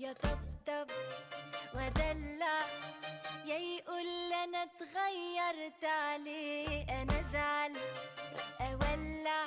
يطبطب ودلع يا يقول انا اتغيرت عليه انا ازعل اولع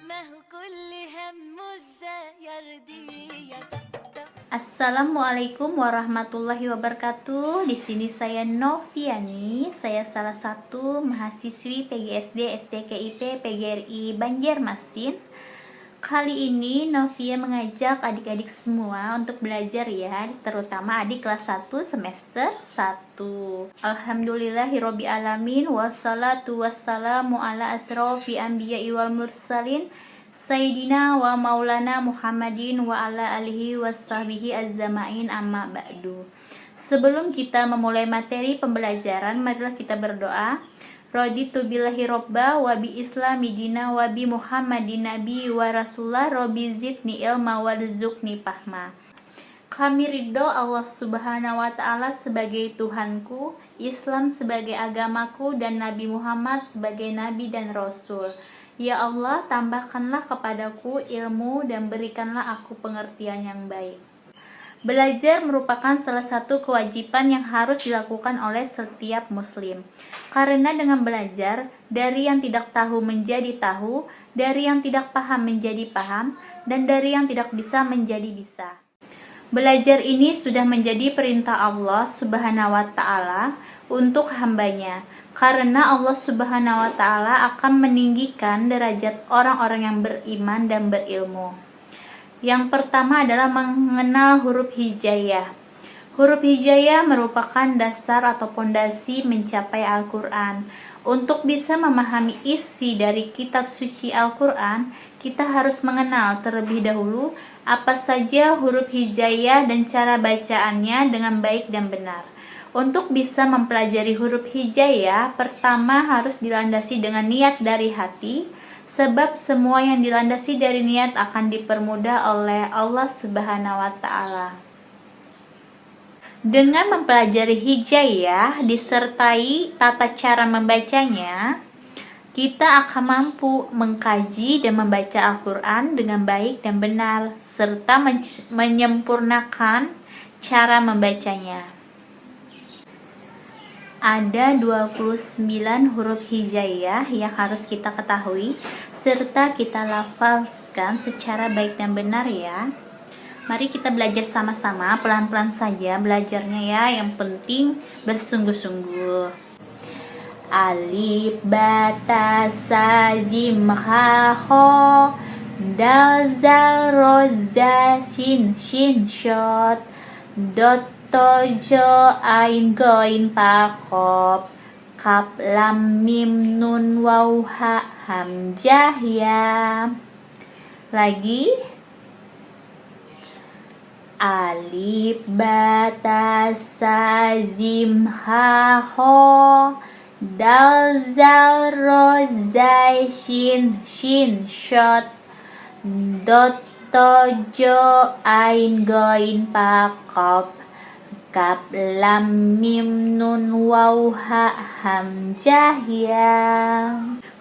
ما هو كل همه ازاي يرضيه يطبطب. Assalamualaikum warahmatullahi wabarakatuh. Di sini saya Noviani. Saya salah satu mahasiswi PGSD STKIP PGRI Banjarmasin. Kali ini Novia mengajak adik-adik semua untuk belajar ya, terutama adik kelas 1 semester 1. Alhamdulillahirabbil alamin wassalatu wassalamu ala asrofi anbiya'i wal mursalin Sayyidina wa maulana Muhammadin wa ala alihi wasahbihi azzamain amma ba'du. Sebelum kita memulai materi pembelajaran, marilah kita berdoa. Raditu billahi robba wa bi islami dina wa bi Muhammadin nabi wa rasulullah rabbi zidni ilma warzuqni fahma. Kami ridho Allah subhanahu wa ta'ala sebagai Tuhanku, Islam sebagai agamaku, dan Nabi Muhammad sebagai nabi dan rasul. Ya Allah, tambahkanlah kepadaku ilmu dan berikanlah aku pengertian yang baik. Belajar merupakan salah satu kewajiban yang harus dilakukan oleh setiap muslim. Karena dengan belajar, dari yang tidak tahu menjadi tahu, dari yang tidak paham menjadi paham, dan dari yang tidak bisa menjadi bisa. Belajar ini sudah menjadi perintah Allah Subhanahu wa ta'ala untuk hambanya. Karena Allah Subhanahu wa ta'ala akan meninggikan derajat orang-orang yang beriman dan berilmu. Yang pertama adalah mengenal huruf hijaiyah. Huruf hijaiyah merupakan dasar atau pondasi mencapai Al-Quran. Untuk bisa memahami isi dari kitab suci Al-Quran, kita harus mengenal terlebih dahulu apa saja huruf hijaiyah dan cara bacaannya dengan baik dan benar. Untuk bisa mempelajari huruf hijaiyah, pertama harus dilandasi dengan niat dari hati, sebab semua yang dilandasi dari niat akan dipermudah oleh Allah Subhanahu wa ta'ala. Dengan mempelajari hijaiyah disertai tata cara membacanya, kita akan mampu mengkaji dan membaca Al-Quran dengan baik dan benar, serta menyempurnakan cara membacanya. Ada 29 huruf hijaiyah yang harus kita ketahui serta kita lafazkan secara baik dan benar ya. Mari kita belajar sama-sama, pelan-pelan saja belajarnya ya, yang penting bersungguh-sungguh. Alif ba ta sa jim ha kho dal zal ro za shin shot dot tojo ain goin pa khop kap lam mim nun waw ha hamzah ya. Lagi alif ba ta sa jim ha kho dal zal ro zai shin shot dot tojo ain goin pa khop kap lam mim nun waw ha hamzah ya.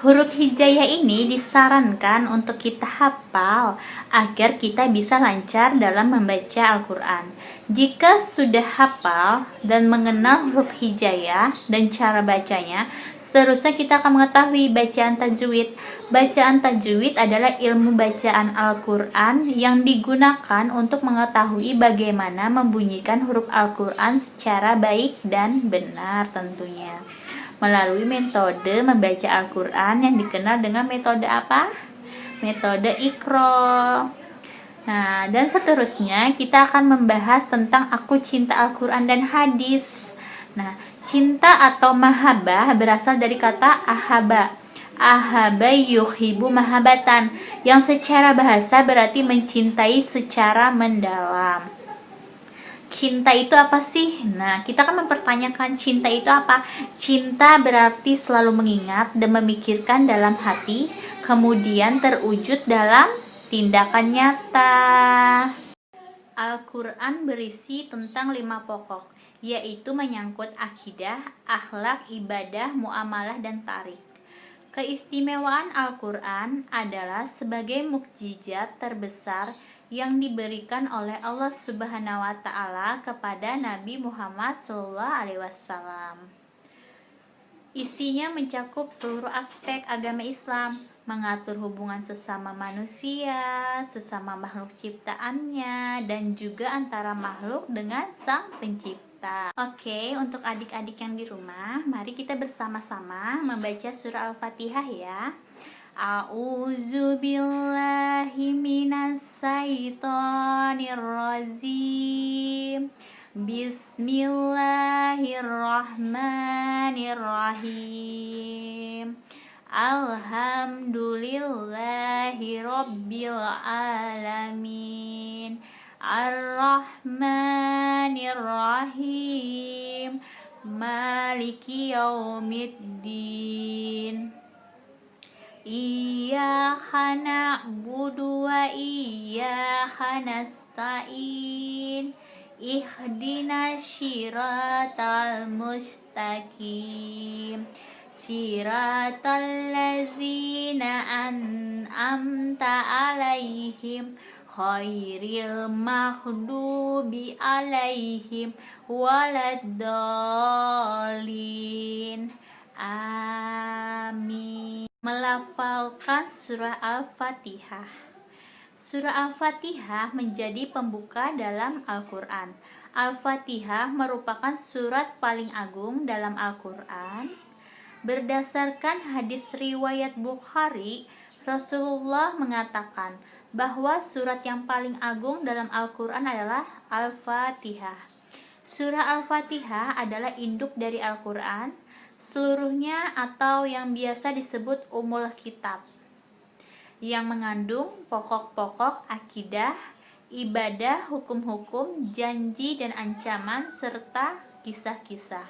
Huruf hijaiyah ini disarankan untuk kita hafal agar kita bisa lancar dalam membaca Al-Quran. Jika sudah hafal dan mengenal huruf hijaiyah dan cara bacanya, seterusnya kita akan mengetahui bacaan tajwid. Bacaan tajwid adalah ilmu bacaan Al-Quran yang digunakan untuk mengetahui bagaimana membunyikan huruf Al-Quran secara baik dan benar tentunya. Melalui metode membaca Al-Quran yang dikenal dengan metode apa? Metode Iqra. Nah, dan seterusnya kita akan membahas tentang aku cinta Al-Quran dan hadis. Nah, cinta atau mahabbah berasal dari kata ahaba. Ahaba yuhibu mahabatan, yang secara bahasa berarti mencintai secara mendalam. Cinta itu apa sih? Nah, kita akan mempertanyakan cinta itu apa? Cinta berarti selalu mengingat dan memikirkan dalam hati, kemudian terwujud dalam tindakan nyata. Al-Quran berisi tentang 5 pokok, yaitu menyangkut akidah, akhlak, ibadah, muamalah, dan tarik. Keistimewaan Al-Quran adalah sebagai mukjizat terbesar yang diberikan oleh Allah Subhanahu wa taala kepada Nabi Muhammad SAW. Isinya mencakup seluruh aspek agama Islam, mengatur hubungan sesama manusia, sesama makhluk ciptaannya, dan juga antara makhluk dengan Sang Pencipta. Oke, untuk adik-adik yang di rumah, mari kita bersama-sama membaca surah Al-Fatihah ya. A'udzu billahi minas syaitonir rajim. Bismillahirrahmanirrahim. Alhamdulillahi rabbil alamin. Ar-Rahmanir-Rahim. Maliki yaumiddin. Iyyaka na'budu wa iyyaka nasta'in. Ihdinas syiratal mustaqim. Syiratal ladzina an'amta 'alaihim khairil maghdubi 'alaihim waladdallin. Amin. Melafalkan surah Al-Fatihah. Surah Al-Fatihah menjadi pembuka dalam Al-Quran. Al-Fatihah merupakan surat paling agung dalam Al-Quran. Berdasarkan hadis riwayat Bukhari, Rasulullah mengatakan bahwa surat yang paling agung dalam Al-Quran adalah Al-Fatihah. Surah Al-Fatihah adalah induk dari Al-Quran seluruhnya, atau yang biasa disebut Ummul Kitab, yang mengandung pokok-pokok akidah, ibadah, hukum-hukum, janji dan ancaman, serta kisah-kisah.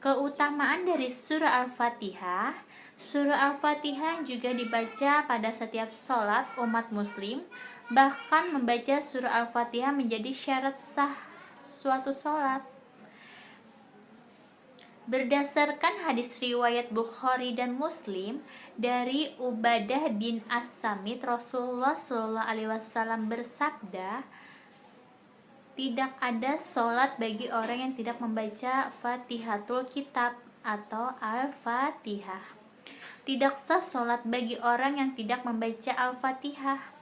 Keutamaan dari surah Al-Fatihah. Surah Al-Fatihah juga dibaca pada setiap sholat umat muslim. Bahkan membaca surah Al-Fatihah menjadi syarat sah suatu sholat. Berdasarkan hadis riwayat Bukhari dan Muslim dari Ubadah bin As-Samit, Rasulullah SAW bersabda, tidak ada sholat bagi orang yang tidak membaca Fatihatul Kitab atau Al-Fatihah. Tidak sah sholat bagi orang yang tidak membaca Al-Fatihah.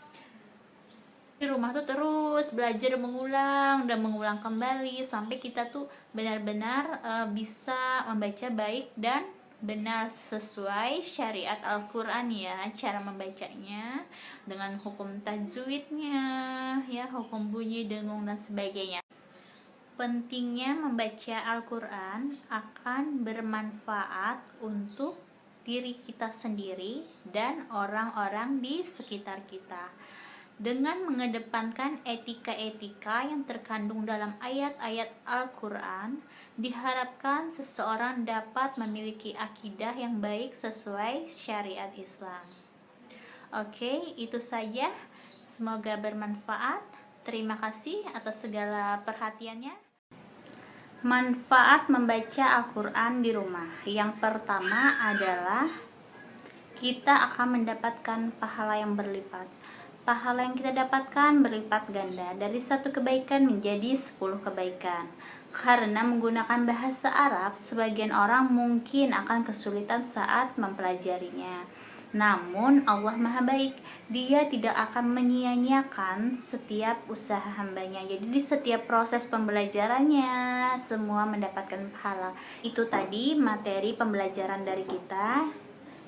Di rumah tuh terus belajar mengulang dan mengulang kembali sampai kita tuh benar-benar bisa membaca baik dan benar sesuai syariat Al-Quran ya, cara membacanya dengan hukum tajwidnya ya, hukum bunyi, dengung dan sebagainya. Pentingnya membaca Al-Quran akan bermanfaat untuk diri kita sendiri dan orang-orang di sekitar kita. Dengan mengedepankan etika-etika yang terkandung dalam ayat-ayat Al-Quran, diharapkan seseorang dapat memiliki akidah yang baik sesuai syariat Islam. Oke, itu saja. Semoga bermanfaat. Terima kasih atas segala perhatiannya. Manfaat membaca Al-Quran di rumah. Yang pertama adalah kita akan mendapatkan pahala yang berlipat. Pahala yang kita dapatkan berlipat ganda, dari 1 kebaikan menjadi 10 kebaikan. Karena menggunakan bahasa Arab, sebagian orang mungkin akan kesulitan saat mempelajarinya. Namun Allah Maha Baik, Dia tidak akan menyia-nyiakan setiap usaha hambanya. Jadi di setiap proses pembelajarannya semua mendapatkan pahala. Itu tadi materi pembelajaran dari kita,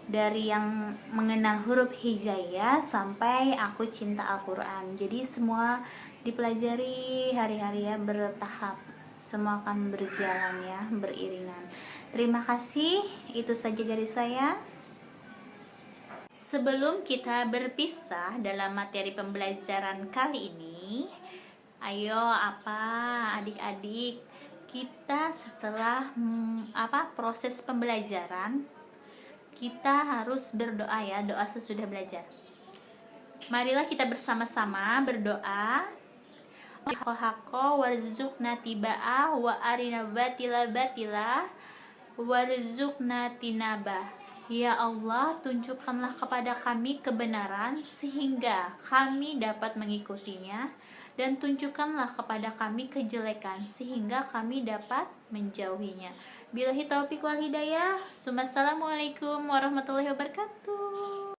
dari yang mengenal huruf hijaiyah sampai aku cinta Al-Quran. Jadi semua dipelajari hari-hari ya, bertahap. Semua akan berjalan ya, beriringan. Terima kasih, itu saja dari saya. Sebelum kita berpisah dalam materi pembelajaran kali ini, ayo adik-adik, kita setelah proses pembelajaran, kita harus berdoa ya, doa sesudah belajar. Marilah kita bersama-sama berdoa. Haqqa warzuqna tiba'ah wa arina batila batila warzuqna tinabah. Ya Allah, tunjukkanlah kepada kami kebenaran sehingga kami dapat mengikutinya, dan tunjukkanlah kepada kami kejelekan sehingga kami dapat menjauhinya. Billahi taufiq wal hidayah. Assalamualaikum warahmatullahi wabarakatuh.